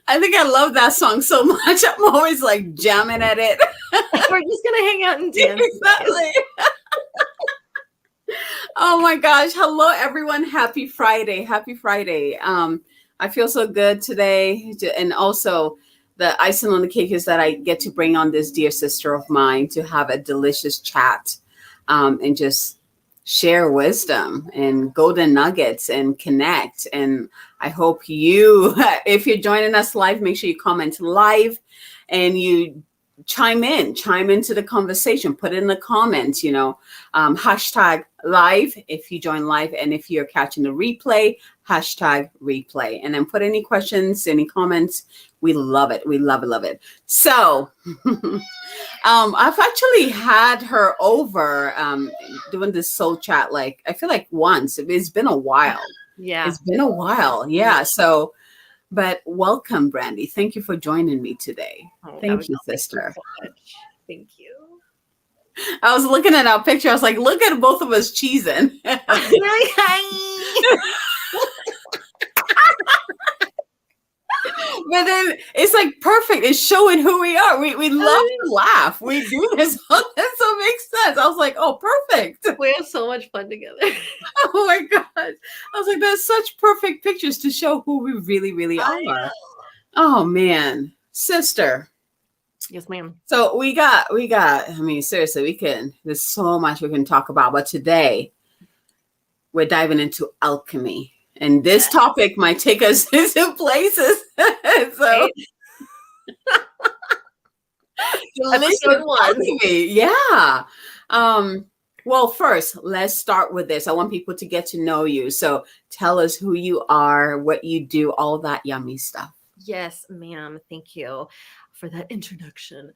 I think I love that song so much. I'm always like jamming at it. We're just gonna hang out and dance. Exactly. Oh my gosh. Hello everyone. Happy Friday. Happy Friday. I feel so good today. And also the icing on the cake is that I get to bring on this dear sister of mine to have a delicious chat and just share wisdom and golden nuggets and connect. And I hope you, if you're joining us live, make sure you comment live and you chime into the conversation, put it in the comments, hashtag live if you join live. And if you're catching the replay, hashtag replay. And then put any questions, any comments. We love it. We love it, love it. So I've actually had her over doing this soul chat, like I feel like once. It's been a while. Yeah. It's been a while. Yeah. So, but welcome, Brandy. Thank you for joining me today. Thank you, sister. Thank you. I was looking at our picture. I was like, look at both of us cheesing. But then it's like perfect. It's showing who we are. We love to laugh. We do this. So it makes sense. I was like, oh, perfect. We have so much fun together. Oh my gosh. I was like, that's such perfect pictures to show who we really, really are. Oh man. Sister. Yes, ma'am. So we got, I mean, seriously, there's so much we can talk about. But today we're diving into alchemy. And this topic might take us into places. So, episode 1. Alchemy. Yeah. Well, first, let's start with this. I want people to get to know you. So tell us who you are, what you do, all that yummy stuff. Yes, ma'am. Thank you for that introduction.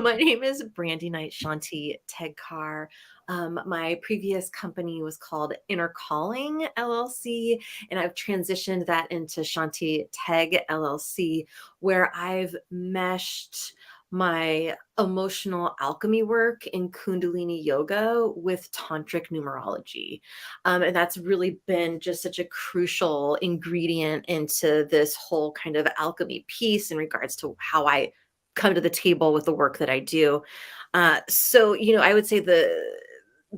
My name is Brandy Knight Shanti Tegkar. My previous company was called Inner Calling LLC, and I've transitioned that into Shanti Teg LLC, where I've meshed my emotional alchemy work in Kundalini yoga with Tantric numerology. And that's really been just such a crucial ingredient into this whole kind of alchemy piece in regards to how I come to the table with the work that I do. So, I would say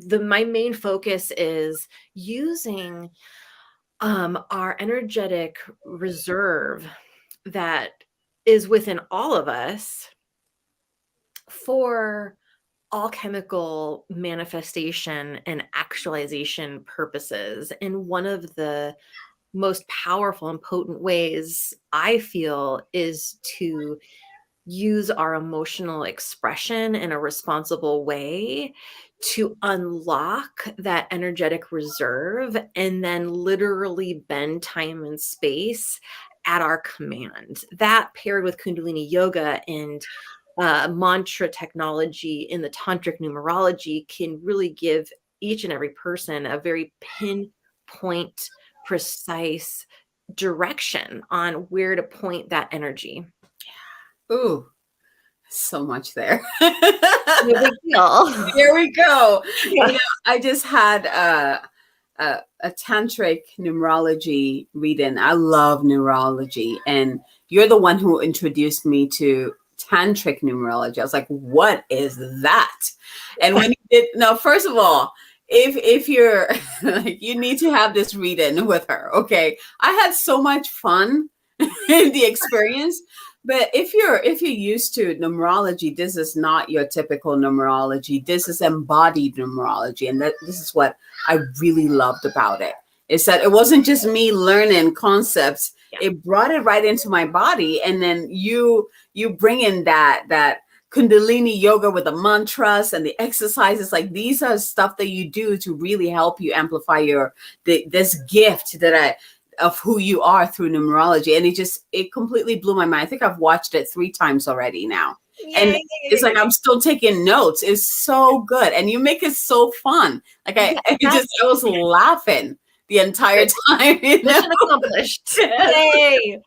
my main focus is using our energetic reserve that is within all of us for alchemical manifestation and actualization purposes. And one of the most powerful and potent ways I feel is to use our emotional expression in a responsible way to unlock that energetic reserve and then literally bend time and space at our command. That paired with Kundalini yoga and mantra technology in the Tantric numerology can really give each and every person a very pinpoint, precise direction on where to point that energy. Ooh, so much there. No big deal. Here we go. Yeah. I just had a tantric numerology reading. I love numerology, and you're the one who introduced me to tantric numerology. I was like, what is that? And when you did, no, first of all, if you're like, you need to have this reading with her. Okay. I had so much fun in the experience. But if you're used to numerology, this is not your typical numerology. This is embodied numerology. And this is what I really loved about it. Is that it wasn't just me learning concepts. Yeah. It brought it right into my body. And then you bring in that Kundalini yoga with the mantras and the exercises. Like these are stuff that you do to really help you amplify this gift of who you are through numerology. And it completely blew my mind. I think I've watched it 3 times already now. And it's like, I'm still taking notes. It's so good. And you make it so fun. Like I was laughing the entire time. Mission accomplished. Yay.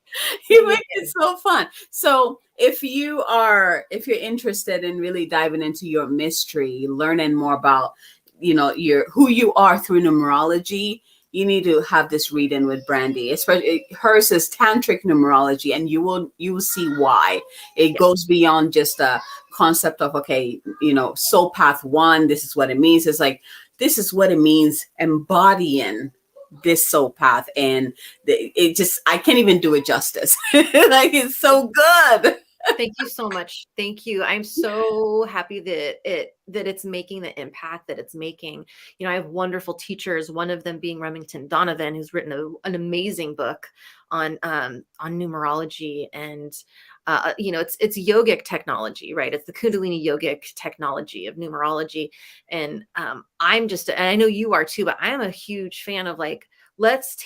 You make it so fun. So if you're interested in really diving into your mystery, learning more about, who you are through numerology, you need to have this reading with Brandy. Especially hers is tantric numerology, and you will see why it goes beyond just a concept of, okay, soul path one. This is what it means. It's like, this is what it means embodying this soul path, and it just, I can't even do it justice. Like, it's so good. Thank you so much. Thank you. I'm so happy that it's making the impact that it's making. I have wonderful teachers, one of them being Remington Donovan, who's written an amazing book on numerology, and it's yogic technology, right? It's the Kundalini yogic technology of numerology. And and I know you are too, but I am a huge fan of, like, let's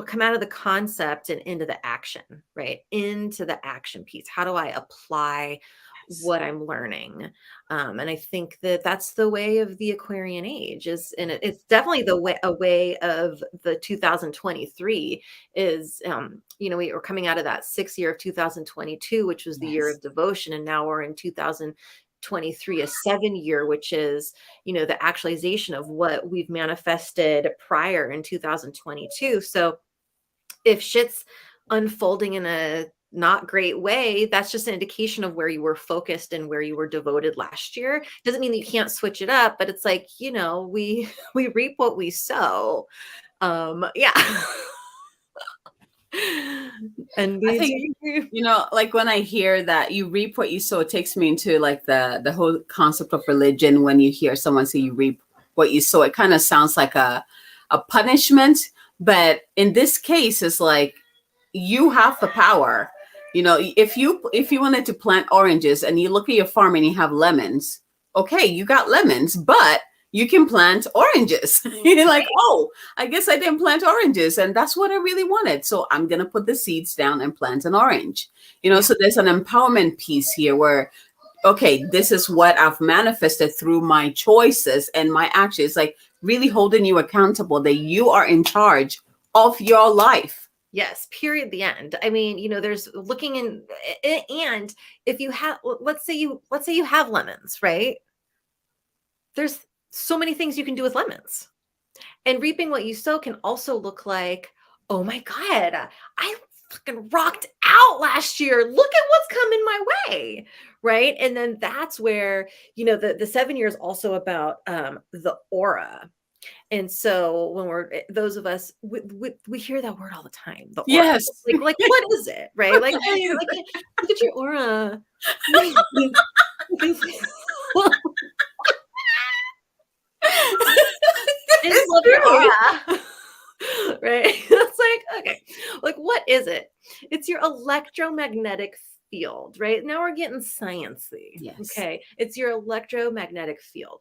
come out of the concept and into the action, right? Into the action piece. How do I apply what I'm learning? And I think that that's the way of the Aquarian age and it's definitely a way of the 2023 is, we were coming out of that 6th year of 2022, which was the year of devotion. And now we're in 2023, a 7-year, which is, the actualization of what we've manifested prior in 2022. So if shit's unfolding in a not great way, that's just an indication of where you were focused and where you were devoted last year. Doesn't mean that you can't switch it up, but it's like, we reap what we sow. Yeah. And I think, like, when I hear that you reap what you sow, it takes me into, like, the whole concept of religion. When you hear someone say you reap what you sow, it kind of sounds like a punishment. But in this case, it's like, you have the power. If you wanted to plant oranges and you look at your farm and you have lemons, okay, you got lemons, but you can plant oranges. You're like, oh, I guess I didn't plant oranges, and that's what I really wanted. So I'm going to put the seeds down and plant an orange. So there's an empowerment piece here where, okay, this is what I've manifested through my choices and my actions, like really holding you accountable that you are in charge of your life. Yes, period, the end. I mean, there's looking in, and if you have, let's say you have lemons, right? There's so many things you can do with lemons. And reaping what you sow can also look like, oh my God, I fucking rocked out last year. Look at what's coming my way. Right. And then that's where, the 7 years also about the aura. And so when those of us, we hear that word all the time. The aura. Yes. Like what is it? Right. Like, look at your aura. Love your aura. Right. It's like, okay, like, what is it? It's your electromagnetic field, right? Now we're getting sciencey. Yes. Okay. It's your electromagnetic field.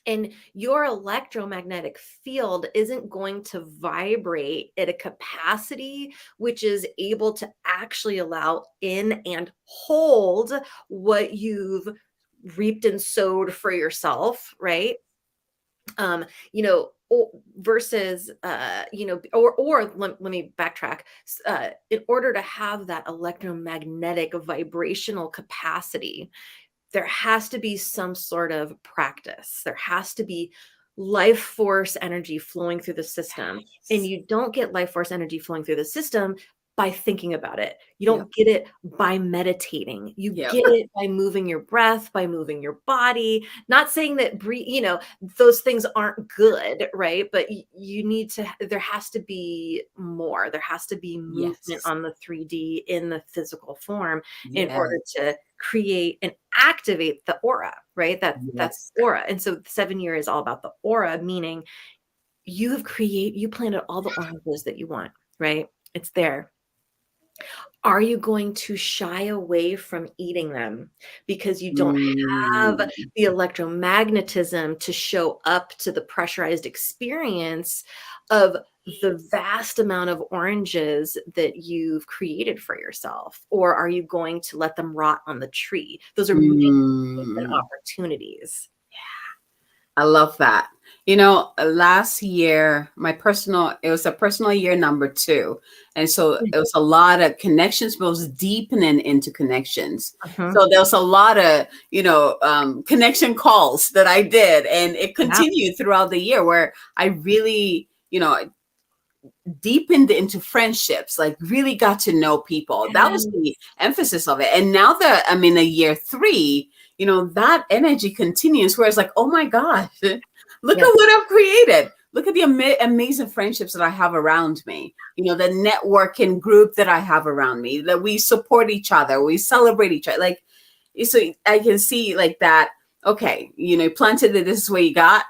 And your electromagnetic field isn't going to vibrate at a capacity which is able to actually allow in and hold what you've reaped and sowed for yourself, right? Versus, or let me backtrack. In order to have that electromagnetic vibrational capacity, there has to be some sort of practice. There has to be life force energy flowing through the system. Yes. And you don't get life force energy flowing through the system by thinking about it. You don't get it by meditating. You get it by moving your breath, by moving your body. Not saying that those things aren't good, right? But you need to, there has to be more. There has to be movement on the 3D in the physical form in order to create and activate the aura, right? That's aura. And so 7 year is all about the aura, meaning you planted all the oranges that you want, right? It's there. Are you going to shy away from eating them because you don't have the electromagnetism to show up to the pressurized experience of the vast amount of oranges that you've created for yourself? Or are you going to let them rot on the tree? Those are opportunities. Yeah. I love that. Last year, it was a personal year number 2. And so it was a lot of connections, but it was deepening into connections. Uh-huh. So there was a lot of, connection calls that I did. And it Yeah. continued throughout the year where I really, deepened into friendships, like really got to know people. That was the emphasis of it. And now that I'm in a year 3, that energy continues where it's like, oh my gosh, look Yes. at what I've created. Look at the amazing friendships that I have around me. The networking group that I have around me, that we support each other, we celebrate each other. Like, so I can see like that. Okay, planted that this is what you got.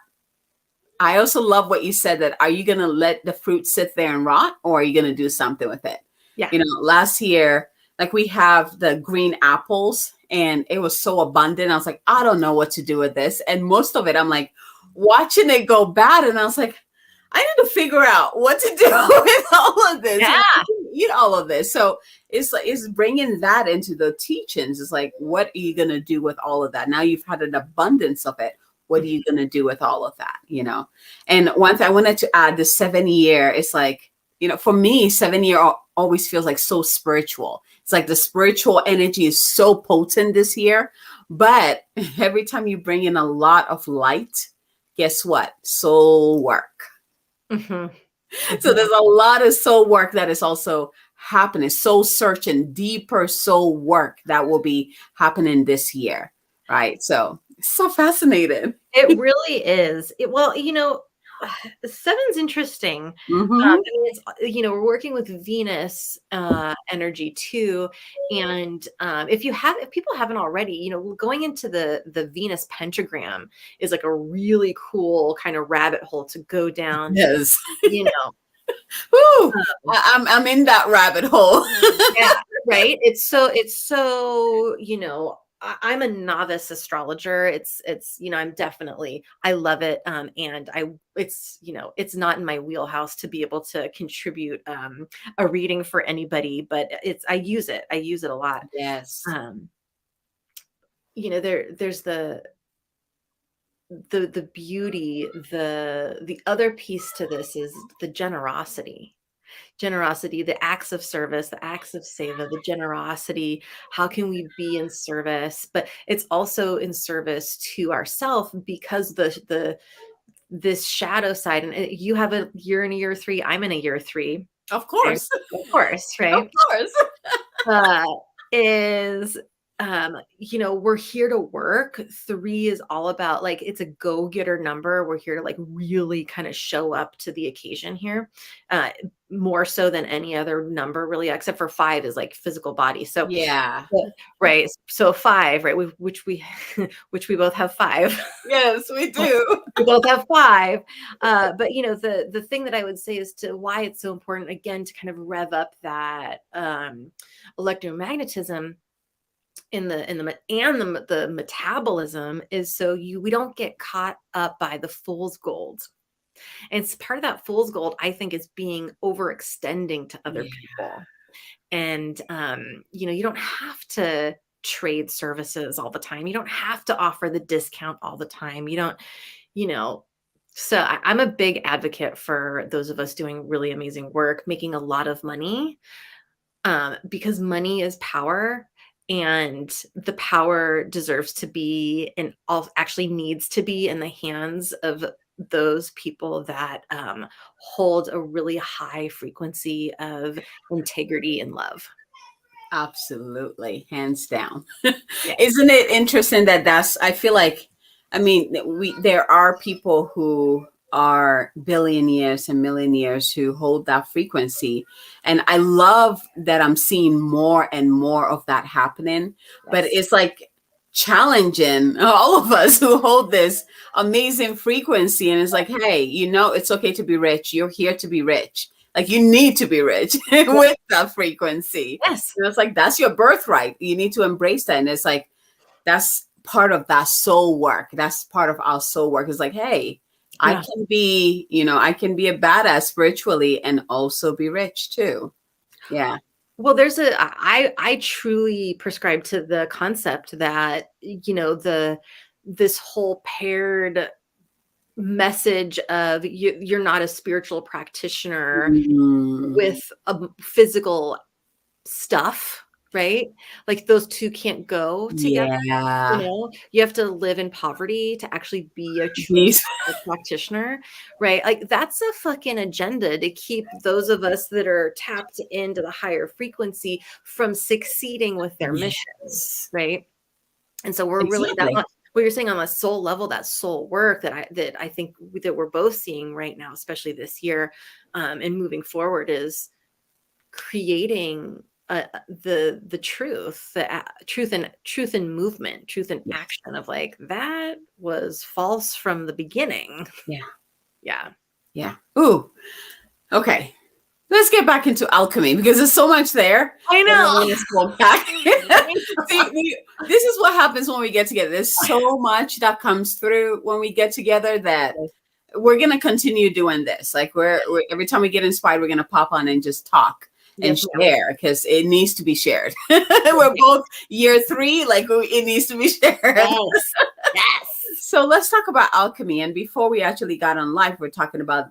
I also love what you said, that are you going to let the fruit sit there and rot, or are you going to do something with it? Yeah. Last year, like, we have the green apples and it was so abundant. I was like, I don't know what to do with this. And most of it, I'm like watching it go bad. And I was like, I need to figure out what to do with all of this. Yeah. Eat all of this. So it's like, it's bringing that into the teachings. It's like, what are you going to do with all of that? Now you've had an abundance of it. What are you going to do with all of that? And one thing I wanted to add, the 7-year, it's like, for me, 7-year always feels like so spiritual. It's like the spiritual energy is so potent this year. But every time you bring in a lot of light, guess what? Soul work. Mm-hmm. So there's a lot of soul work that is also happening, soul searching, deeper soul work that will be happening this year. Right. So it's so fascinating. It really is. Well, 7's interesting. Mm-hmm. It's, we're working with Venus energy too. And if people haven't already, going into the Venus pentagram is like a really cool kind of rabbit hole to go down. Yes. Um, I'm in that rabbit hole. Yeah, right. It's so, I'm a novice astrologer. It's, I'm definitely, I love it. And it's not in my wheelhouse to be able to contribute a reading for anybody, but I use it a lot. Yes. There's the beauty, the other piece to this is the generosity, the acts of service, the acts of seva, the generosity. How can we be in service? But it's also in service to ourselves, because this shadow side, and you have a year in a year 3, I'm in a year 3. Of course. Of course, right? Of course. Is we're here to work. 3 is all about, like, it's a go-getter number. We're here to, like, really kind of show up to the occasion here, more so than any other number, really, except for 5 is like physical body. So yeah, right. So 5, right, which we both have 5. Yes, we do. We both have 5. But the thing that I would say is to why it's so important, again, to kind of rev up that electromagnetism in the metabolism, is so we don't get caught up by the fool's gold. And it's part of that fool's gold, I think, is being overextending to other people. And you don't have to trade services all the time. You don't have to offer the discount all the time. You don't, so I'm a big advocate for those of us doing really amazing work, making a lot of money, because money is power. And the power deserves to be, and actually needs to be, in the hands of those people that hold a really high frequency of integrity and love. Absolutely, hands down. Yeah. Isn't it interesting that I feel like, there are people who are billionaires and millionaires who hold that frequency. And I love that I'm seeing more and more of that happening. Yes. But it's like challenging all of us who hold this amazing frequency. And it's like, hey, it's okay to be rich. You're here to be rich. Like, you need to be rich with that frequency. Yes. It's like, that's your birthright. You need to embrace that. And it's like, that's part of that soul work. That's part of our soul work. It's like, hey, I can be a badass spiritually and also be rich too. Yeah. Well, I truly prescribe to the concept that, this whole paired message of you're not a spiritual practitioner Mm, with a physical stuff, right? Like those two can't go together. yeah. You have to live in poverty to actually be a true These, spiritual practitioner, right? Like that's a fucking agenda to keep those of us that are tapped into the higher frequency from succeeding with their mission, yes. right? And so we're really that Exactly. what you're saying on the soul level, that soul work that I think that we're both seeing right now, especially this year, and moving forward, is creating the truth, truth and movement, truth and Yes. action of like that was false from the beginning. Yeah. Yeah. Yeah. Ooh. Okay. Let's get back into alchemy because there's so much there I that I know. want to pull back. See, this is what happens when we get together. There's so much that comes through when we get together that we're gonna continue doing this. Like we're every time we get inspired, we're gonna pop on and just talk and Yes, ma'am. share because it needs to be shared. We're both year 3, like it needs to be shared. Yes. Yes. So let's talk about alchemy. And before we actually got on live, we're talking about,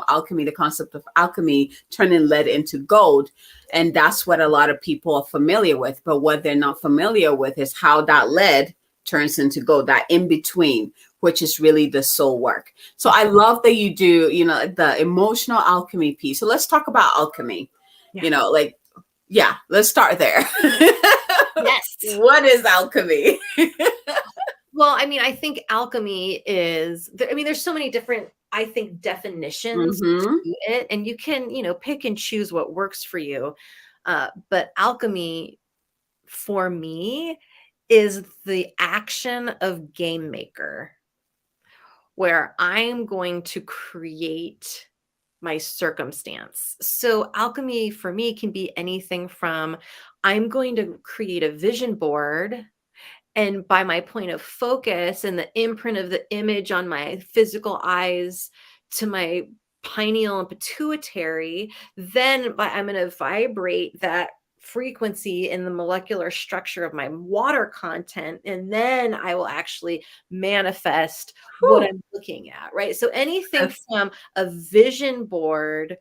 alchemy, the concept of alchemy, turning lead into gold. And that's what a lot of people are familiar with. But what they're not familiar with is how that lead turns into gold, that in between, which is really the soul work. So I love that you do, the emotional alchemy piece. So let's talk about alchemy. Yeah. Let's start there. Yes. What is alchemy? Well, I mean, I think alchemy is, there's so many different, I think, definitions Mm-hmm. to it, and you can, pick and choose what works for you. But alchemy for me is the action of game maker, where I'm going to create my circumstance. So alchemy for me can be anything from I'm going to create a vision board, and by my point of focus and the imprint of the image on my physical eyes to my pineal and pituitary, then I'm going to vibrate that frequency in the molecular structure of my water content. And then I will actually manifest what Whew. I'm looking at, right? So anything That's from a vision board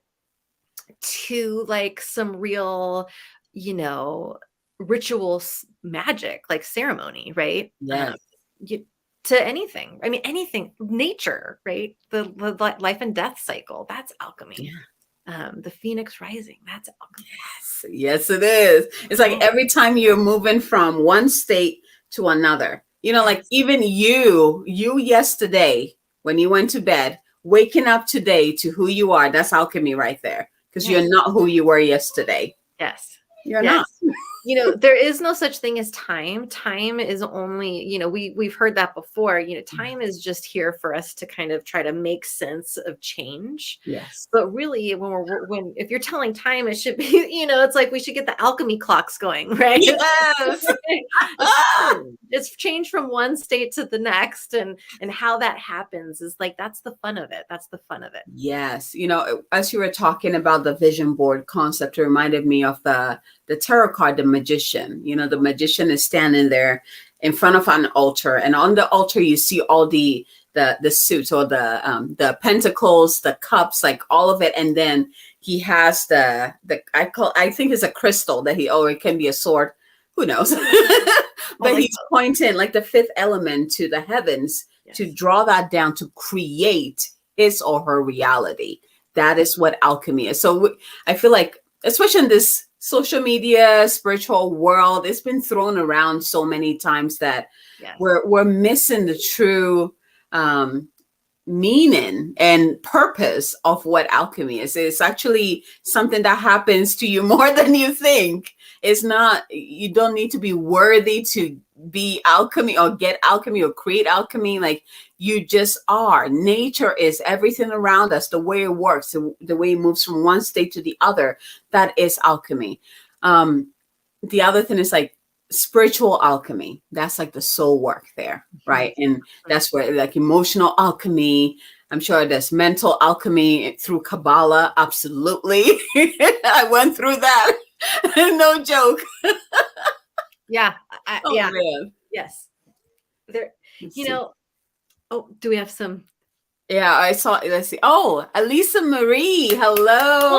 to like some real, you know, magic, like ceremony, right? yes. You, to anything. I mean, anything, nature, right? The life and death cycle, that's alchemy. Yeah. The phoenix rising, that's alchemy. Yes, it is. It's like Yeah. every time you're moving from one state to another, like Yes. even you yesterday when you went to bed, waking up today to who you are, that's alchemy right there. Because Yes. you're not who you were yesterday. Yes. You're Yes. not. There is no such thing as time. Time is only, we've heard that before. Time is just here for us to kind of try to make sense of change. Yes. But really, if you're telling time, it should be, it's like we should get the alchemy clocks going, right? Yes. It's change from one state to the next, and how that happens is like that's the fun of it. That's the fun of it. Yes. As you were talking about the vision board concept, it reminded me of the tarot card, the magician. The magician is standing there in front of an altar, and on the altar you see all the suits or the pentacles, the cups, like all of it, and then he has I think it's a crystal that it can be a sword, who knows. But he's pointing like the fifth element to the heavens. Yes. To draw that down to create his or her reality. That is what alchemy is. So I feel like, especially in this social media, spiritual world, it's been thrown around so many times that yes. we're missing the true meaning and purpose of what alchemy is. It's actually something that happens to you more than you think. It's not, you don't need to be worthy to be alchemy or get alchemy or create alchemy. Like you just are. Nature is everything around us, the way it works, the way it moves from one state to the other. That is alchemy. The other thing is like spiritual alchemy. That's like the soul work there, right? And that's where like emotional alchemy. I'm sure there's mental alchemy through Kabbalah. Absolutely. I went through that. No joke. Yeah. Yeah. Man. Yes. There, oh, do we have some Yeah, I saw. Let's see. Oh, Elisa Marie. Well,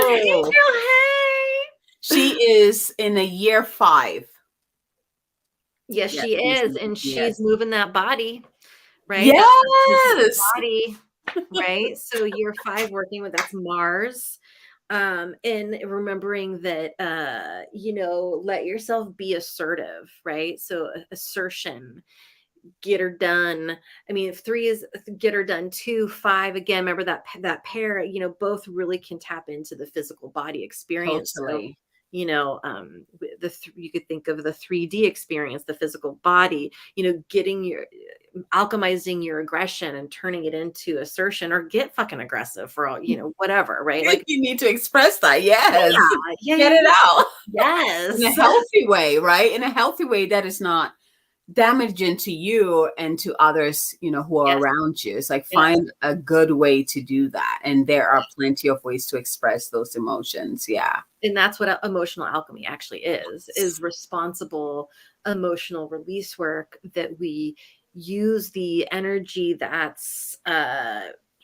hey, Hello. girl, hey. She is in a year 5. Yes, Yeah, she she's is, and she's yes. moving that body, right? That physical Yes. body, right? So year 5 working with that's Mars. And remembering that let yourself be assertive, right? So assertion, get her done. I mean, if 3 is get her done, 2, 5 again, remember that pair, both really can tap into the physical body experience. So Totally. you could think of the 3D experience, the physical body, getting your alchemizing your aggression and turning it into assertion, or get fucking aggressive for all, whatever, right? Like, You need to express that. Yes. yeah, Get yeah, it out yeah. in a Yes. healthy way, right? In a healthy way that is not damaging to you and to others, who are Yes. around you. It's like, Yes. find a good way to do that. And there are plenty of ways to express those emotions. Yeah. And that's what emotional alchemy actually is responsible emotional release work, that we use the energy that's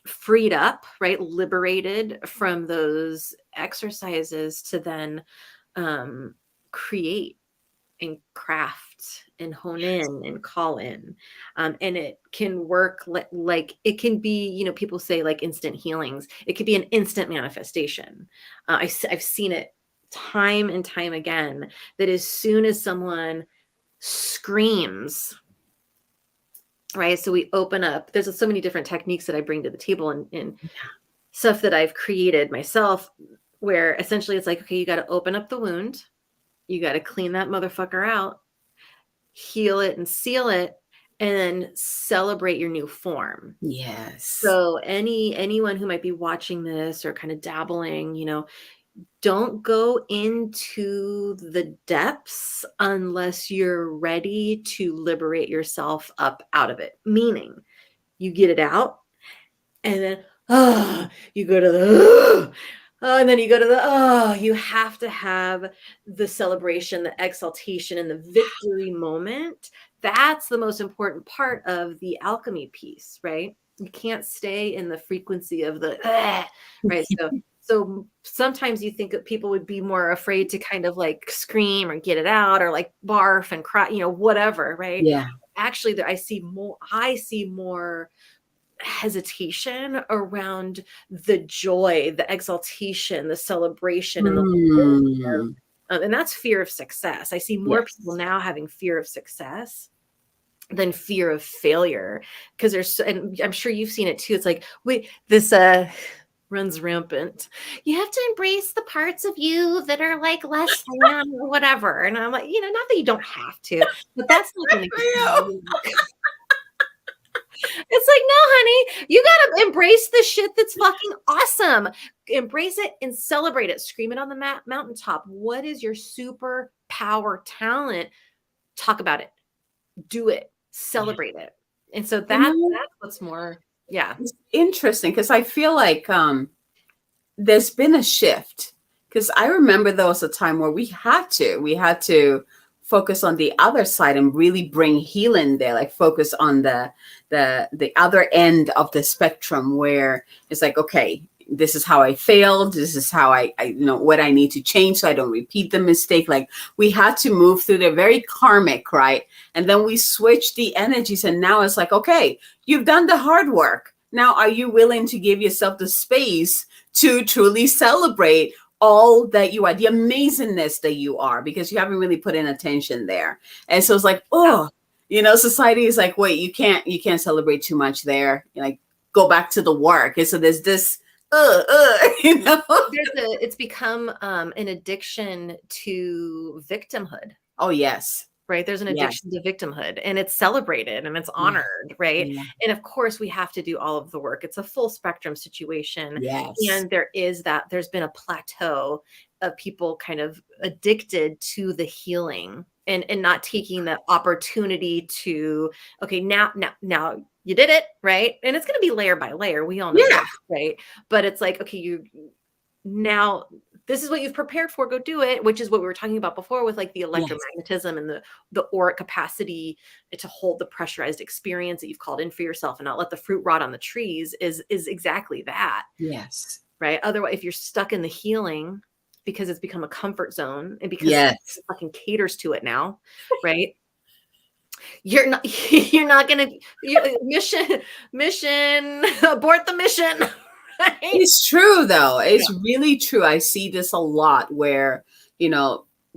freed up, right, liberated from those exercises, to then create and craft and hone in and call in. And it can work like it can be, people say like instant healings. It could be an instant manifestation. I've seen it time and time again, that as soon as someone screams, right? So we open up, there's so many different techniques that I bring to the table, and stuff that I've created myself, where essentially it's like, okay, you got to open up the wound. You got to clean that motherfucker out, heal it and seal it, and then celebrate your new form. Yes. So anyone who might be watching this or kind of dabbling, don't go into the depths unless you're ready to liberate yourself up out of it. Meaning, you get it out, and then you go to the and then you go to the you have to have the celebration, the exaltation, and the victory moment. That's the most important part of the alchemy piece, right? You can't stay in the frequency of the right. So sometimes you think that people would be more afraid to kind of like scream or get it out, or like barf and cry, whatever, right? Yeah. Actually, I see more hesitation around the joy, the exaltation, the celebration, and the Mm. and that's fear of success. I see more people Yes. now having fear of success than fear of failure, because and I'm sure you've seen it too. It's like, wait, this runs rampant. You have to embrace the parts of you that are like less than or whatever. And I'm like, not that you don't have to, but that's not going to get Real. you. It's like, no, honey, you got to embrace the shit that's fucking awesome. Embrace it and celebrate it. Scream it on the mountaintop. What is your super power talent? Talk about it. Do it. Yeah. Celebrate it. And so You know, that's what's more, yeah. it's interesting because I feel like there's been a shift, because I remember there was a time where we had to focus on the other side and really bring healing there, like focus on the other end of the spectrum, where it's like, okay, this is how I failed, this is how I know what I need to change so I don't repeat the mistake. Like, we had to move through the very karmic, right? And then we switched the energies, and now it's like, okay, you've done the hard work. Now, are you willing to give yourself the space to truly celebrate all that you are, the amazingness that you are, because you haven't really put in attention there? And so it's like, oh, society is like, wait, you can't celebrate too much there. Like, go back to the work. And so there's this, you know. It's become an addiction to victimhood. Oh yes, Right. There's an yes, addiction to victimhood, and it's celebrated and it's yeah, honored. Right. yeah, And of course, we have to do all of the work. It's a full spectrum situation. yes. And there's been a plateau of people kind of addicted to the healing, and not taking the opportunity to, okay, now you did it. Right. And it's going to be layer by layer. We all know Yeah. this. Right. But it's like, okay, you now this is what you've prepared for, go do it, which is what we were talking about before with like the Yes. electromagnetism and the auric capacity to hold the pressurized experience that you've called in for yourself and not let the fruit rot on the trees is exactly that. Yes. Right. Otherwise, if you're stuck in the healing because it's become a comfort zone and because Yes. it fucking caters to it now, right? You're not gonna mission abort the mission. Right? It's true though. It's really true. I see this a lot where,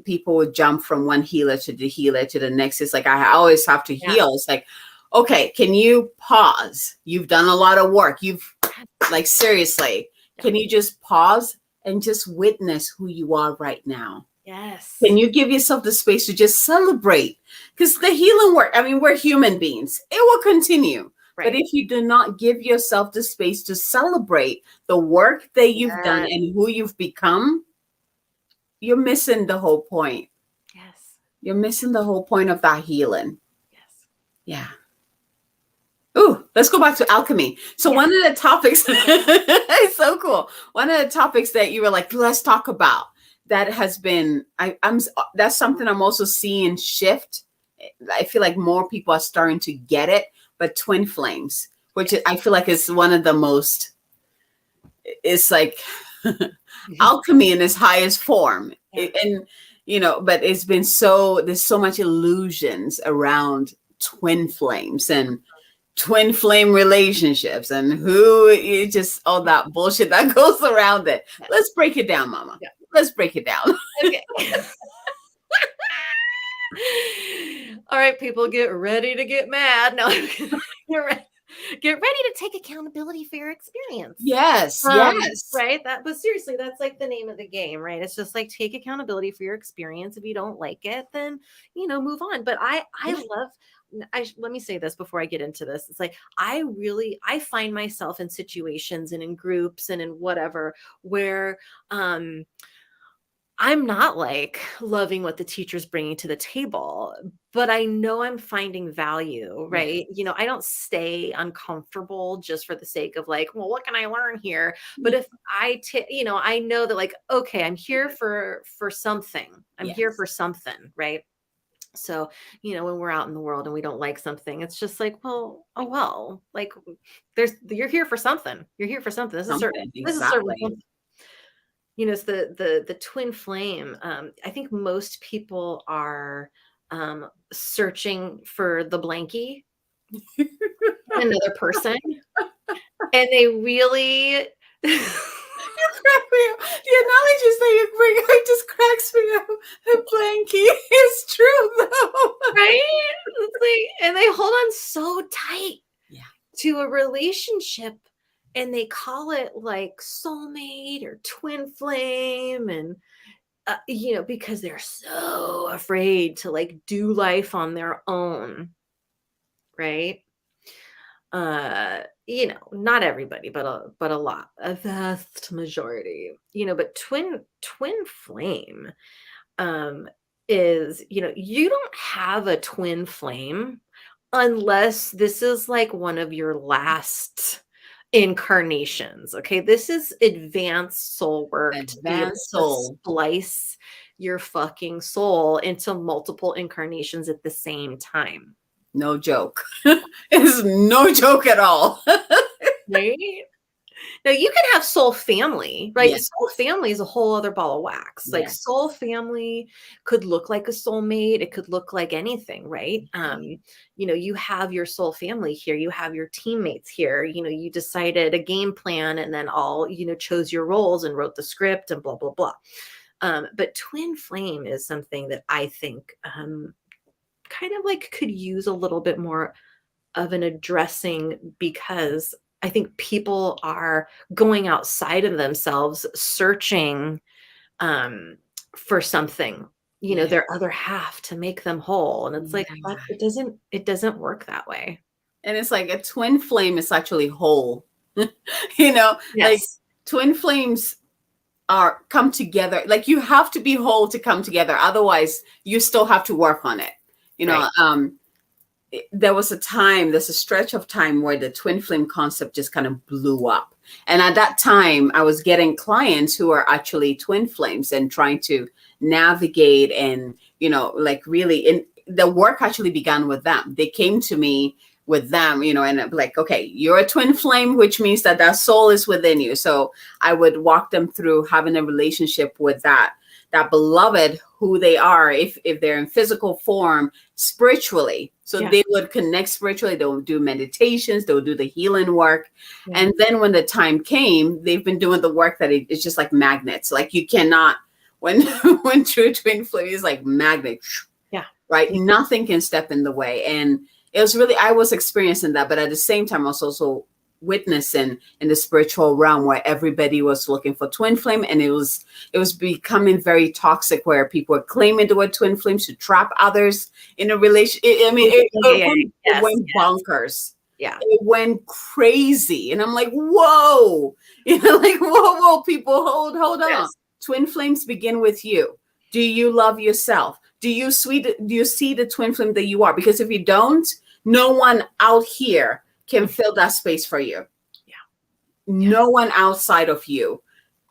people would jump from one healer to the next. It's like, I always have to heal. It's like, okay, can you pause? You've done a lot of work. Like, seriously, can you just pause and just witness who you are right now? Yes. Can you give yourself the space to just celebrate? Because the healing work, I mean, we're human beings. It will continue. Right. But if you do not give yourself the space to celebrate the work that you've done and who you've become, you're missing the whole point. Yes. You're missing the whole point of that healing. Yes. Yeah. Ooh, let's go back to alchemy. So one of the topics, it's so cool. One of the topics that you were like, let's talk about, that has been, that's something I'm also seeing shift. I feel like more people are starting to get it, but twin flames, which I feel like is one of the most, it's like alchemy in its highest form. And, but it's been there's so much illusions around twin flames and twin flame relationships and just all that bullshit that goes around it. Let's break it down, Mama. Let's break it down. Okay. All right, people, get ready to get mad. No, get ready to take accountability for your experience. Yes, yes. Right. But seriously, that's like the name of the game, right? It's just like take accountability for your experience. If you don't like it, then move on. But I love. Let me say this before I get into this. It's like I find myself in situations and in groups and in whatever where I'm not like loving what the teacher's bringing to the table, but I know I'm finding value, right? Yes. I don't stay uncomfortable just for the sake of like, well, what can I learn here? But if I know that like, okay, I'm here for something. I'm here for something, right? So, when we're out in the world and we don't like something, it's just like, well, oh, well, like you're here for something. You're here for something. This is certain. This is certain. It's the twin flame. I think most people are searching for the blankie, another person, and they really. The analogies that you bring, it just cracks me up. The blankie is true though, right? It's like, and they hold on so tight to a relationship. And they call it like soulmate or twin flame. And, because they're so afraid to like do life on their own. Right. Not everybody, but a lot, a vast majority, but twin flame, is, you don't have a twin flame unless this is like one of your last incarnations. Okay. This is advanced soul work. Advanced soul. Splice your fucking soul into multiple incarnations at the same time. No joke. It's no joke at all. Right? Now you can have soul family, right? Yes. Soul family is a whole other ball of wax. Like soul family could look like a soulmate. It could look like anything, right? You have your soul family here. You have your teammates here. You decided a game plan and then all, chose your roles and wrote the script and blah, blah, blah. But twin flame is something that I think kind of like could use a little bit more of an addressing, because I think people are going outside of themselves, searching for something, their other half to make them whole. And it's like, it doesn't work that way. And it's like a twin flame is actually whole, like twin flames come together. Like you have to be whole to come together. Otherwise you still have to work on it. there was a time, there's a stretch of time where the twin flame concept just kind of blew up. And at that time, I was getting clients who are actually twin flames and trying to navigate and, like really, in the work actually began with them. They came to me with them, and I'm like, okay, you're a twin flame, which means that soul is within you. So I would walk them through having a relationship with that beloved, who they are, if they're in physical form, spiritually. So they would connect spiritually. They'll do meditations, they'll do the healing work. And then when the time came, they've been doing the work that it's just like magnets. Like you cannot, when true twin flame is like magnet, right? Nothing can step in the way. And it was really, I was experiencing that, but at the same time, I was also witnessing in the spiritual realm where everybody was looking for twin flame, and it was becoming very toxic, where people were claiming they were twin flames to trap others in a relation. It went bonkers. Yeah, it went crazy, and I'm like, whoa, like whoa, people, hold on. Twin flames begin with you. Do you love yourself? Do you see the twin flame that you are? Because if you don't, no one out here can fill that space for you. No one outside of you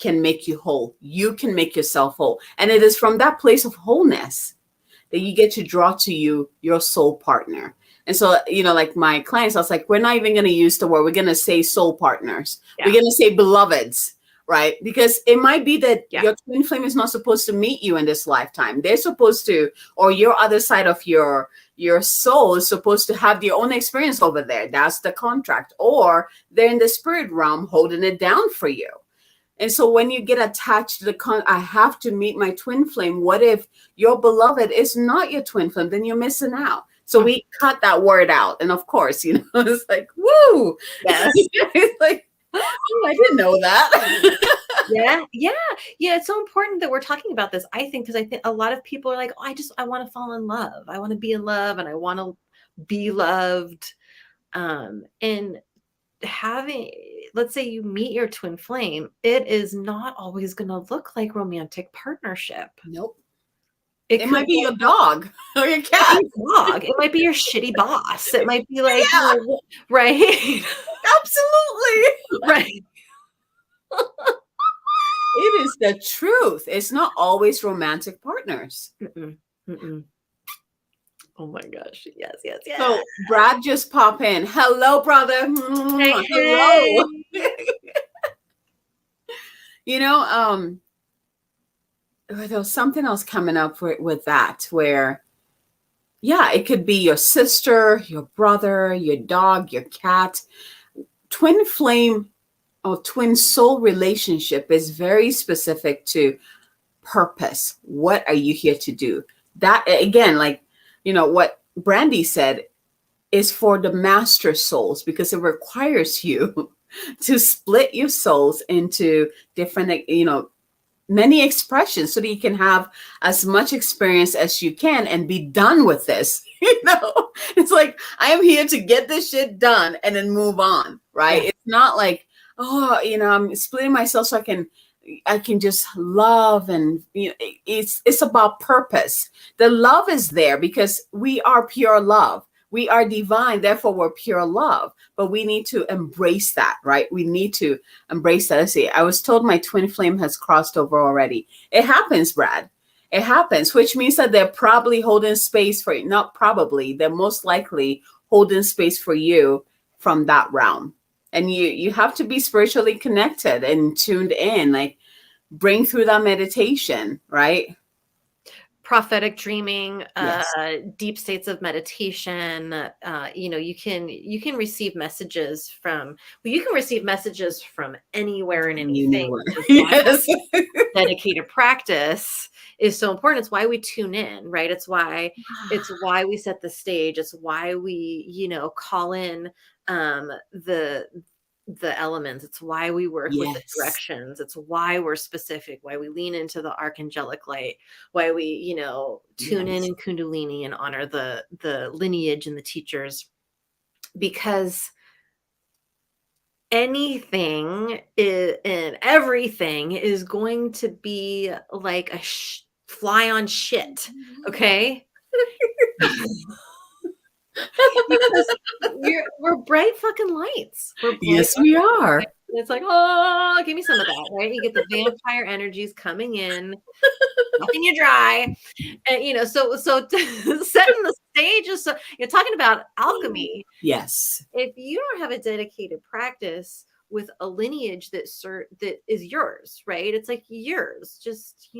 can make you whole. You can make yourself whole. And it is from that place of wholeness that you get to draw to you your soul partner. And so, like my clients, I was like, we're not even going to use the word. We're going to say soul partners. We're going to say beloveds, right? Because it might be that your twin flame is not supposed to meet you in this lifetime. They're supposed to, or your other side of your soul is supposed to have their own experience over there. That's the contract. Or they're in the spirit realm holding it down for you. And so when you get attached to I have to meet my twin flame. What if your beloved is not your twin flame? Then you're missing out. So we cut that word out. And of course, it's like, woo. Yes. It's like, oh, I didn't know that. Yeah. It's so important that we're talking about this, I think, because I think a lot of people are like, oh, I want to fall in love. I want to be in love, and I want to be loved. And having, let's say you meet your twin flame, it is not always going to look like romantic partnership. Nope. It might be your dog or your cat. It might be your shitty boss. It might be like, right? Absolutely. Right. It is the truth. It's not always romantic partners. Oh my gosh. Yes. So Brad just pop in. Hello, brother. Hello. There was something else coming up with that, where, it could be your sister, your brother, your dog, your cat. Twin flame or twin soul relationship is very specific to purpose. What are you here to do? That, again, like, what Brandy said, is for the master souls, because it requires you to split your souls into different, many expressions, so that you can have as much experience as you can and be done with this. It's like, I am here to get this shit done and then move on, right? It's not like, oh, I'm splitting myself so I can just love, and it's about purpose. The love is there because we are pure love. We are divine, therefore we're pure love. But we need to embrace that, right? We need to embrace that. Let's see. I was told my twin flame has crossed over already. It happens, Brad. It happens, which means that they're probably holding space for you. Not probably, they're most likely holding space for you from that realm. And you have to be spiritually connected and tuned in, like bring through that meditation, right? Prophetic dreaming, deep states of meditation. You can receive messages from, anywhere and anything. Yes. Dedicated practice is so important. It's why we tune in, right? It's why we set the stage. It's why we, call in the elements. It's why we work with the directions. It's why we're specific, why we lean into the archangelic light, why we, tune in Kundalini and honor the lineage and the teachers, because anything and everything is going to be like a fly on shit. Okay. Because we're bright fucking lights. We're bright Yes, we are. It's like, oh, give me some of that, right? You get the vampire energies coming in, nothing you dry, and so setting the stage is so. You're talking about alchemy. Yes. If you don't have a dedicated practice with a lineage that is yours, right? It's like yours. Just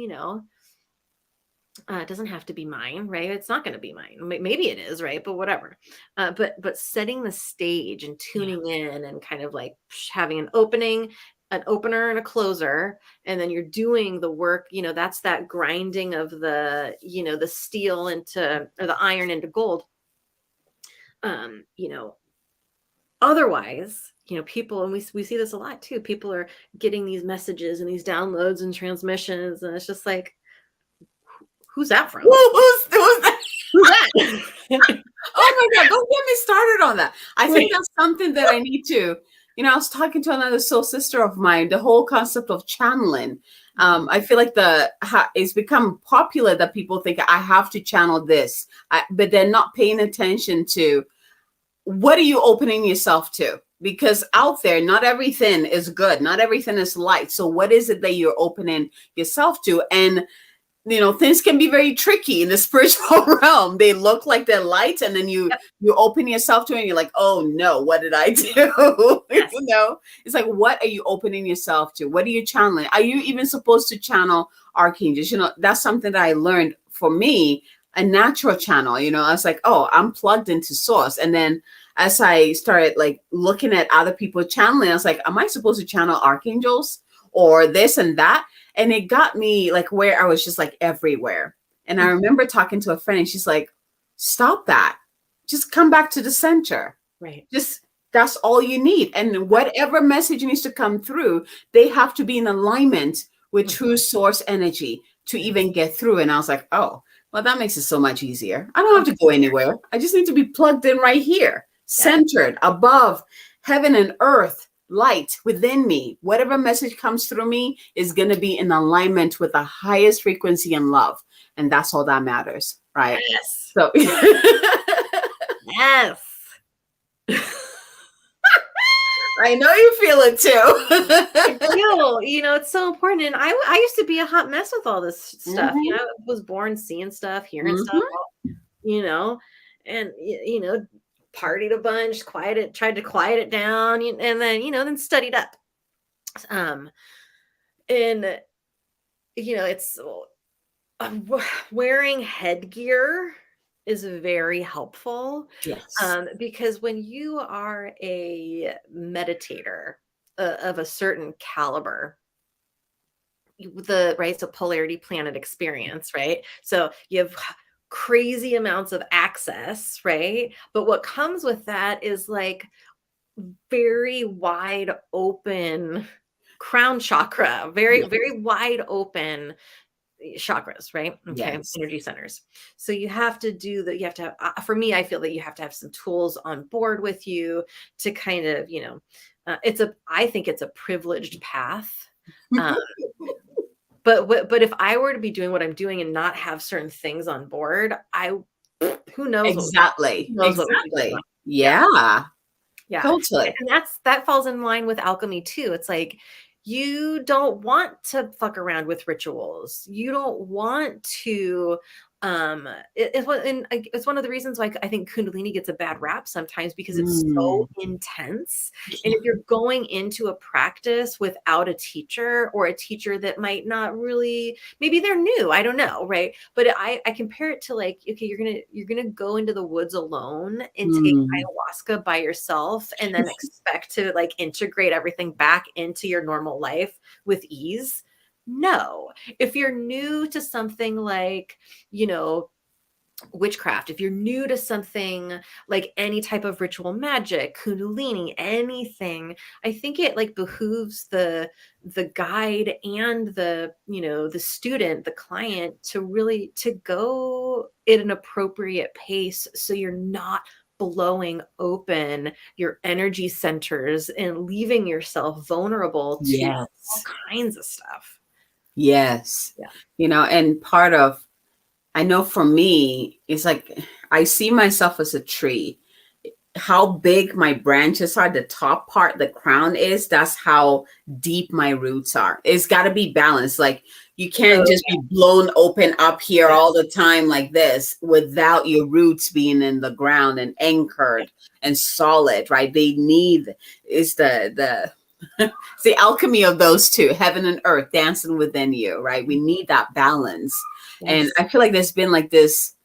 it doesn't have to be mine, right? It's not going to be mine. Maybe it is, right? But whatever. But setting the stage and tuning in and kind of like having an opener and a closer, and then you're doing the work. That's that grinding of the steel into, or the iron into gold. Um, you know, Otherwise, people, and we see this a lot too. People are getting these messages and these downloads and transmissions, and it's just like, who's that from? Who's that? Who's that? Oh my God, don't get me started on that. I think that's something that I need to, I was talking to another soul sister of mine, the whole concept of channeling. I feel like it's become popular that people think I have to channel this, but they're not paying attention to what are you opening yourself to? Because out there, not everything is good. Not everything is light. So what is it that you're opening yourself to? And things can be very tricky in the spiritual realm. They look like they're light, and then you open yourself to it and you're like, oh no, what did I do? Yes. It's like, what are you opening yourself to? What are you channeling? Are you even supposed to channel archangels? That's something that I learned for me, a natural channel. I was like, oh, I'm plugged into source. And then as I started like looking at other people channeling, I was like, am I supposed to channel archangels or this and that? And it got me like where I was just like everywhere. And I remember talking to a friend and she's like, stop that. Just come back to the center. Right. That's all you need. And whatever message needs to come through, they have to be in alignment with true source energy to even get through. And I was like, oh, well, that makes it so much easier. I don't have to go anywhere. I just need to be plugged in right here, centered above heaven and earth. Light within me, whatever message comes through me is going to be in alignment with the highest frequency and love. And that's all that matters. Right. Yes. So, yes. I know you feel it too. I feel, it's so important. And I used to be a hot mess with all this stuff. Mm-hmm. I was born seeing stuff, hearing stuff, and, partied a bunch, tried to quiet it down, and then, then studied up. And, it's wearing headgear is very helpful. Yes. Because when you are a meditator of a certain caliber, so polarity planet experience, right? So you have crazy amounts of access, right? But what comes with that is like very wide open crown chakra, very wide open chakras, right? Okay. Yes. Energy centers. So you have to have, for me, I feel that you have to have some tools on board with you to kind of, I think it's a privileged path. But if I were to be doing what I'm doing and not have certain things on board, who knows? Exactly. Exactly. Yeah. Totally. And that falls in line with alchemy too. It's like, you don't want to fuck around with rituals. You don't want to, it's one of the reasons why I think Kundalini gets a bad rap sometimes, because it's so intense. And if you're going into a practice without a teacher, or a teacher that might not really, maybe they're new, I don't know, right? But I compare it to like, okay, you're gonna go into the woods alone and take ayahuasca by yourself, and then expect to like integrate everything back into your normal life with ease. No. If you're new to something like, witchcraft, if you're new to something like any type of ritual magic, Kundalini, anything, I think it like behooves the guide and the student, the client, to go at an appropriate pace, so you're not blowing open your energy centers and leaving yourself vulnerable to all kinds of stuff. Yes. Yeah. And part of, I know for me, it's like, I see myself as a tree. How big my branches are, the top part, the crown is, that's how deep my roots are. It's got to be balanced. Like you can't Oh, just be blown open up here yeah. all the time like this without your roots being in the ground and anchored and solid, right? They need is it's the alchemy of those two, heaven and earth dancing within you, right? We need that balance. And Yes. I feel like there's been like this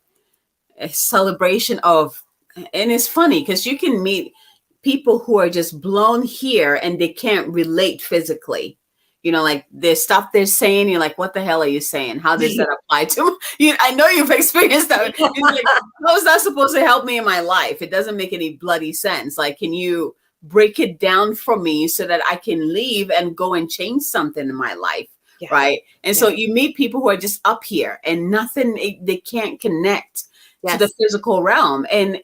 celebration of, and it's funny because you can meet people who are just blown here and they can't relate physically. You know, like the stuff they're saying, you're like, what the hell are you saying? How does that apply to you? I know you've experienced that. It's like, how is that supposed to help me in my life? It doesn't make any bloody sense. Like, can you break it down for me so that I can leave and go and change something in my life? Yeah. Right. And Yeah. so you meet people who are just up here and nothing, they can't connect to the Yes. physical realm. And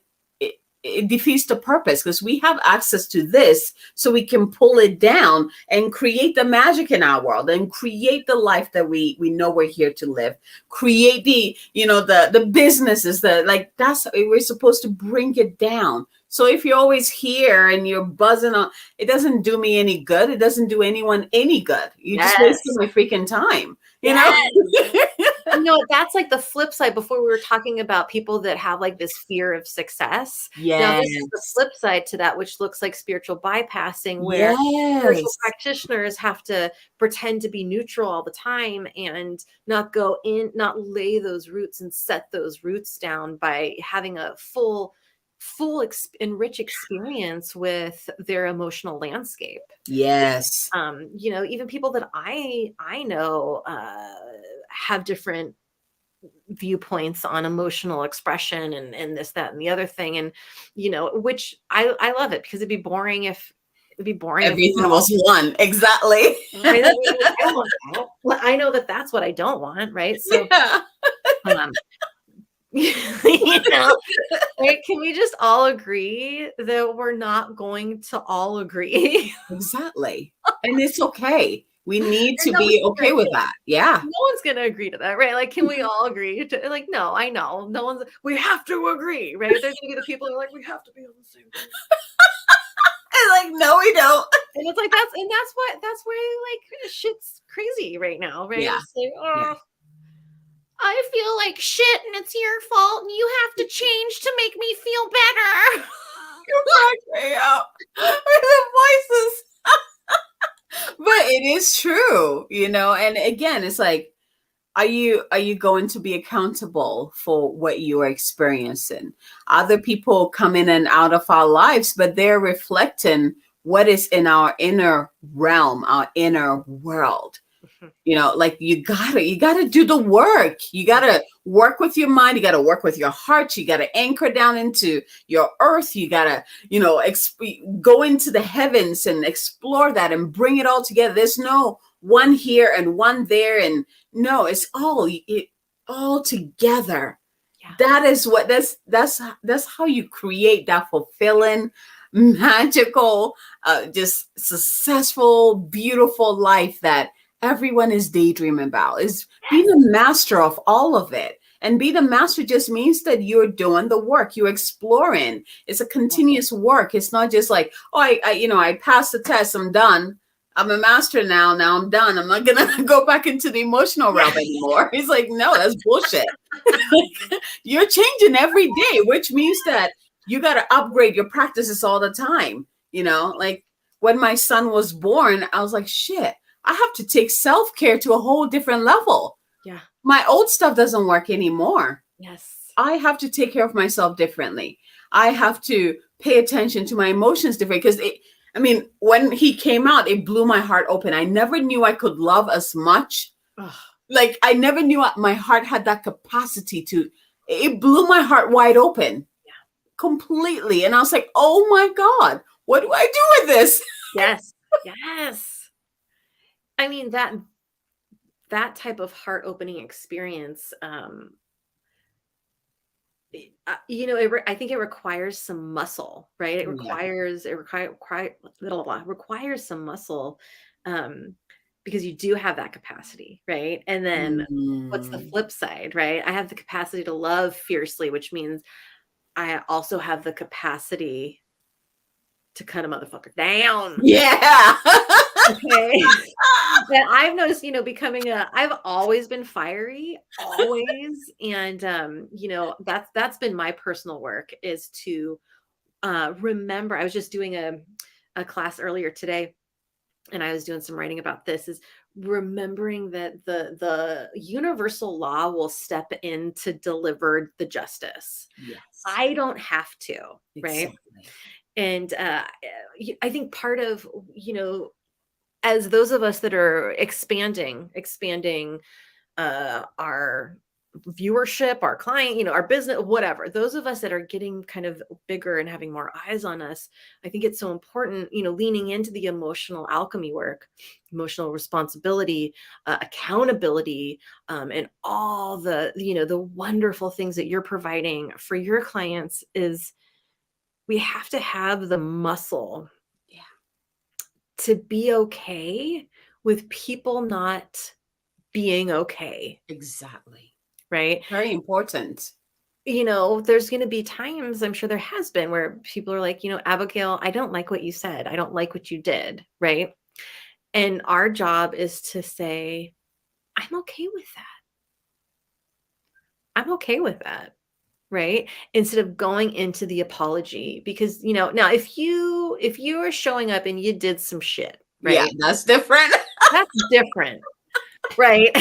it defeats the purpose because we have access to this so we can pull it down and create the magic in our world and create the life that we know we're here to live, create the, you know, the businesses that, like, that's, we're supposed to bring it down. So if you're always here and you're buzzing on, it doesn't do me any good. It doesn't do anyone any good. You just wasted my freaking time, you know? You know, that's like the flip side. Before we were talking about people that have like this fear of success. Now, this is the Yes. flip side to that, which looks like spiritual bypassing, where spiritual Yes. practitioners have to pretend to be neutral all the time and not go in, not lay those roots and set those roots down by having a full and rich experience with their emotional landscape. Yes. You know, even people that I know have different viewpoints on emotional expression and this, that, and the other thing. And, you know, which I love it because it'd be boring if we Everything were all, was one. Exactly. I don't want that. Well, I know that that's what I don't want, right? So, Yeah. um, you know, right? Can we just all agree that we're not going to all agree? Exactly. And it's okay. We need And to be okay with that. Yeah. no one's gonna agree to that, right? Like, can we all agree to, like, no, I know. No one's, we have to agree, right? There's gonna be the people who are like, we have to be on the same page. And like, no, we don't. And it's like that's why like shit's crazy right now, right? Yeah. It's like, Yeah. oh, I feel like shit and it's your fault and you have to change to make me feel better. You crack me up with the voices. But it is true, you know, and again, it's like, are you going to be accountable for what you are experiencing? Other people come in and out of our lives, but they're reflecting what is in our inner realm, our inner world. You know, like you gotta do the work. You gotta work with your mind, you gotta work with your heart, you gotta anchor down into your earth, you gotta, you know, go into the heavens and explore that and bring it all together. There's no one here and one there, and no, it's all together. Yeah. That is what that's how you create that fulfilling, magical, just successful, beautiful life that everyone is daydreaming about. Is be Yes. the master of all of it. And be the master just means that you're doing the work, you're exploring. It's a continuous work. It's not just like, oh, I passed the test, I'm done. I'm a master now. Now I'm done. I'm not gonna go back into the emotional realm anymore. He's like, no, that's bullshit. You're changing every day, which means that you got to upgrade your practices all the time. You know, like when my son was born, I was like, shit, I have to take self-care to a whole different level. Yeah. My old stuff doesn't work anymore. Yes. I have to take care of myself differently. I have to pay attention to my emotions differently because when he came out, it blew my heart open. I never knew I could love as much. Ugh. Like I never knew my heart had that capacity to, it blew my heart wide open. Yeah. Completely. And I was like, oh my God, what do I do with this? Yes. Yes. I mean, that type of heart-opening experience, you know, I think it requires some muscle, right? It Yeah. requires some muscle, because you do have that capacity, right? And then what's the Mm. flip side, right? I have the capacity to love fiercely, which means I also have the capacity to cut a motherfucker down. Yeah. Okay. That I've noticed, I've always been fiery, always. And, that's been my personal work, is to remember. I was just doing a class earlier today, and I was doing some writing about this, is remembering that the universal law will step in to deliver the justice. Yes. I don't have to, right? Exactly. And I think part of, as those of us that are expanding our viewership, our client, our business, whatever, those of us that are getting kind of bigger and having more eyes on us, I think it's so important, leaning into the emotional alchemy work, emotional responsibility, accountability, and all the wonderful things that you're providing for your clients. Is we have to have the muscle, Yeah, to be okay with people not being okay. exactly. Right. Very important. There's going to be times, I'm sure there has been, where people are like, Abigail, I don't like what you said. I don't like what you did. Right. And our job is to say, I'm okay with that. I'm okay with that. Right. Instead of going into the apology, because, now if you are showing up and you did some shit, Yeah, right, that's different. that's different. Right.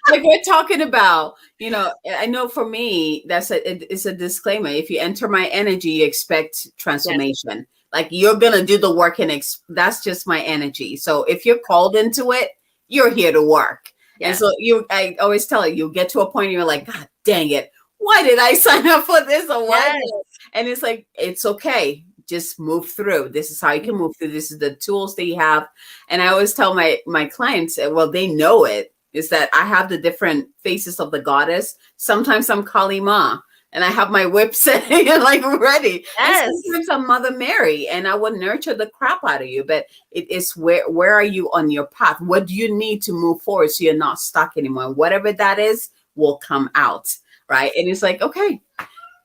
Like we're talking about, I know for me, it's a disclaimer. If you enter my energy, you expect Yes. transformation. Like you're gonna do the work, and that's just my energy. So if you're called into it, you're here to work. And Yes. so I always tell you get to a point you're like, God dang it, why did I sign up for this, or why? Yes. And it's like, it's okay. Just move through. This is how you can move through. This is the tools that you have. And I always tell my clients, well, they know it, is that I have the different faces of the goddess. Sometimes I'm Kali Ma, and I have my whips like ready. Yes. And sometimes I'm Mother Mary, and I will nurture the crap out of you. But it is where are you on your path? What do you need to move forward so you're not stuck anymore? Whatever that is will come out, right? And it's like, okay,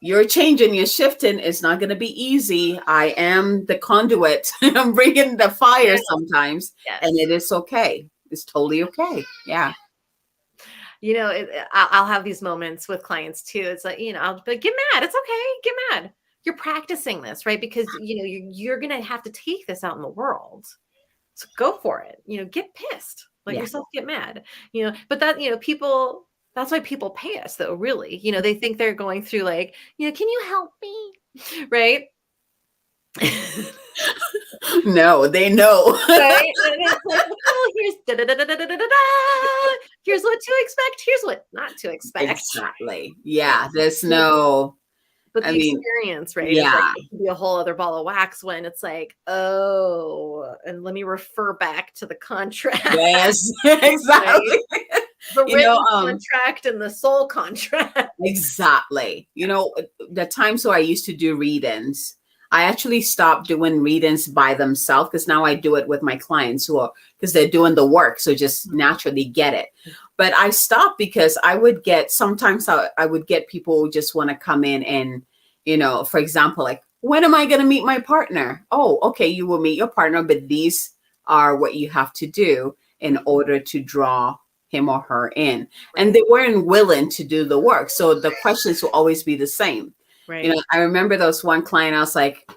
you're changing, you're shifting. It's not going to be easy. I am the conduit. I'm bringing the fire sometimes, and it is okay. It's totally okay. Yeah. I'll have these moments with clients too. It's like, I'll be like, get mad. It's okay. Get mad. You're practicing this, right? Because, you're going to have to take this out in the world. So go for it. Get pissed. Let yourself get mad. But that, people, that's why people pay us, though, really. They think they're going through like, can you help me? Right? No, they know. Right? And it's like, well, here's what to expect. Here's what not to expect. Exactly. Yeah. There's no. But I the mean, experience, right, is yeah. like, it can be a whole other ball of wax when it's like, oh, and let me refer back to the contract. Yes, exactly. Right? The written contract and the soul contract. Exactly. The times where I used to do readings, I actually stopped doing readings by themselves, because now I do it with my clients because they're doing the work. So just naturally get it. But I stopped because sometimes I would get people who just want to come in and, for example, like, when am I going to meet my partner? Oh, okay. You will meet your partner, but these are what you have to do in order to draw him or her in. Right. And they weren't willing to do the work. So the questions will always be the same. Right. I remember there was one client, I was like,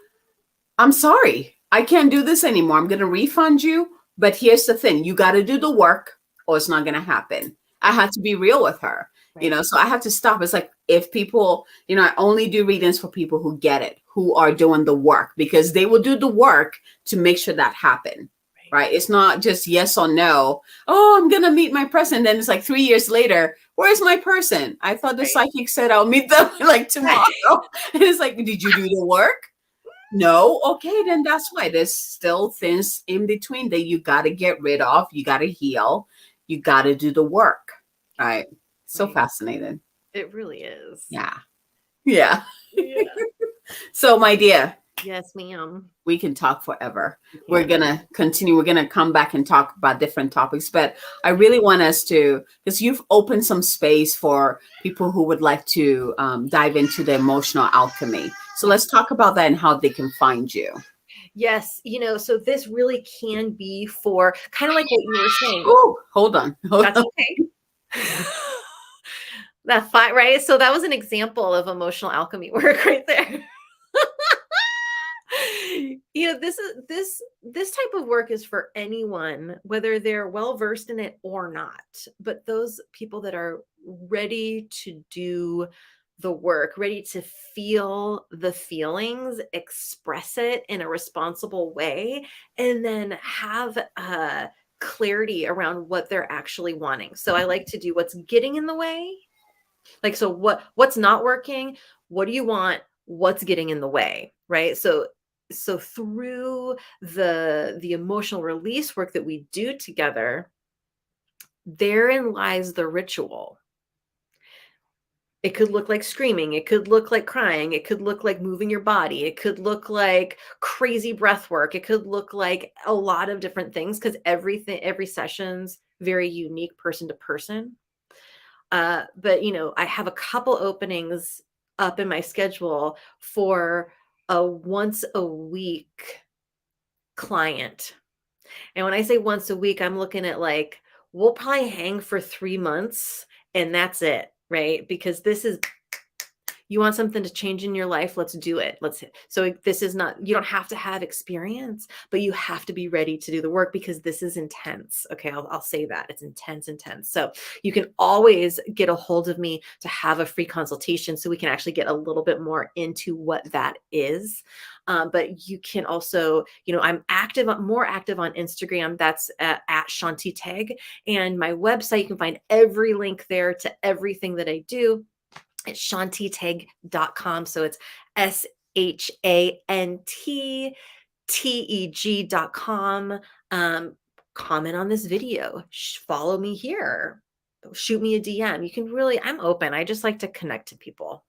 I'm sorry, I can't do this anymore. I'm going to refund you. But here's the thing, you got to do the work or it's not going to happen. I had to be real with her, right. So I had to stop. It's like, if people, I only do readings for people who get it, who are doing the work, because they will do the work to make sure that happen. Right. It's not just yes or no. Oh, I'm going to meet my person. Then it's like 3 years later, where's my person? I thought the psychic said I'll meet them like tomorrow. Right. And it's like, did you do the work? No. Okay, then that's why there's still things in between that you got to get rid of. You got to heal. You got to do the work. Right. So fascinating. It really is. Yeah. Yeah. So, my dear, Yes, ma'am. We can talk forever. Yeah. We're going to continue. We're going to come back and talk about different topics. But I really want us to, because you've opened some space for people who would like to dive into the emotional alchemy. So let's talk about that and how they can find you. Yes, so this really can be for kind of like what you were saying. Oh, hold on. That's okay. That's fine, right? So that was an example of emotional alchemy work right there. This type of work is for anyone, whether they're well versed in it or not. But those people that are ready to do the work, ready to feel the feelings, express it in a responsible way, and then have clarity around what they're actually wanting. So I like to do what's getting in the way. Like, so what's not working? What do you want? What's getting in the way? Right. So through the emotional release work that we do together, therein lies the ritual. It could look like screaming. It could look like crying. It could look like moving your body. It could look like crazy breath work. It could look like a lot of different things, because every session's very unique person to person. But I have a couple openings up in my schedule for a once a week client. And when I say once a week, I'm looking at like, we'll probably hang for 3 months and that's it, right? Because you want something to change in your life, let's do it. So this is not, you don't have to have experience, but you have to be ready to do the work, because this is intense. Okay. I'll say that it's intense. So you can always get a hold of me to have a free consultation, so we can actually get a little bit more into what that is. But you can also, I'm more active on Instagram. That's at Shanti Teg. And my website, you can find every link there to everything that I do. It's shantiteg.com. So it's SHANTTEG.com. Comment on this video. Follow me here. Shoot me a DM. I'm open. I just like to connect to people.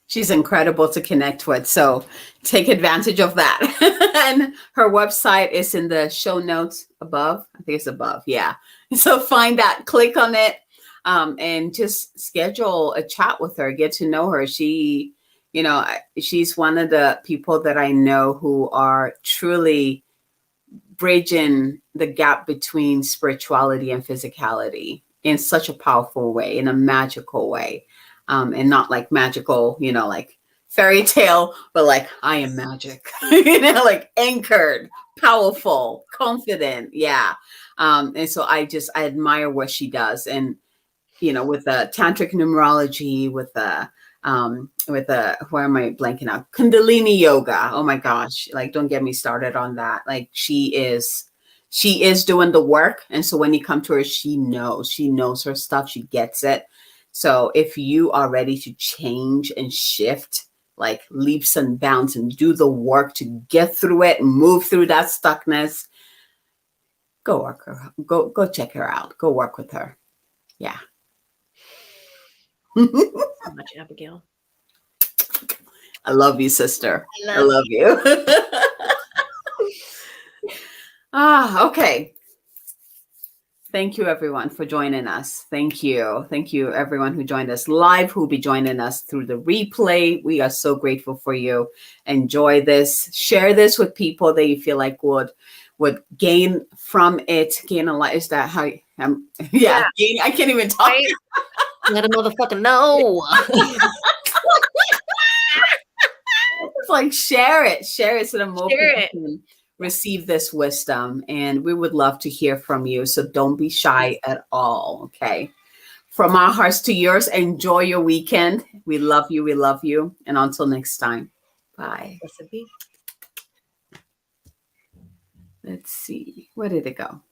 She's incredible to connect with. So take advantage of that. And her website is in the show notes above. I think it's above. Yeah. So find that, click on it. And just schedule a chat with her, get to know her. She's one of the people that I know who are truly bridging the gap between spirituality and physicality in such a powerful way, in a magical way. And not like magical, like fairy tale, but like I am magic, like anchored, powerful, confident. Yeah. And so I admire what she does. And with the tantric numerology, with the where am I blanking out? Kundalini yoga. Oh my gosh. Like, don't get me started on that. Like she is doing the work. And so when you come to her, she knows her stuff. She gets it. So if you are ready to change and shift like leaps and bounds and do the work to get through it and move through that stuckness, go work her. Go check her out. Go work with her. Yeah. So much, Abigail. I love you, sister. I love you. Okay. Thank you, everyone, for joining us. Thank you. Thank you, everyone who joined us live, who will be joining us through the replay. We are so grateful for you. Enjoy this. Share this with people that you feel like would gain from it. Gain a lot. Is that how? Yeah. I can't even talk. Right? Let a motherfucker know. It's like share it so that more people can receive this wisdom. And we would love to hear from you. So don't be shy at all. Okay. From our hearts to yours, enjoy your weekend. We love you. We love you. And until next time. Bye. Let's see. Where did it go?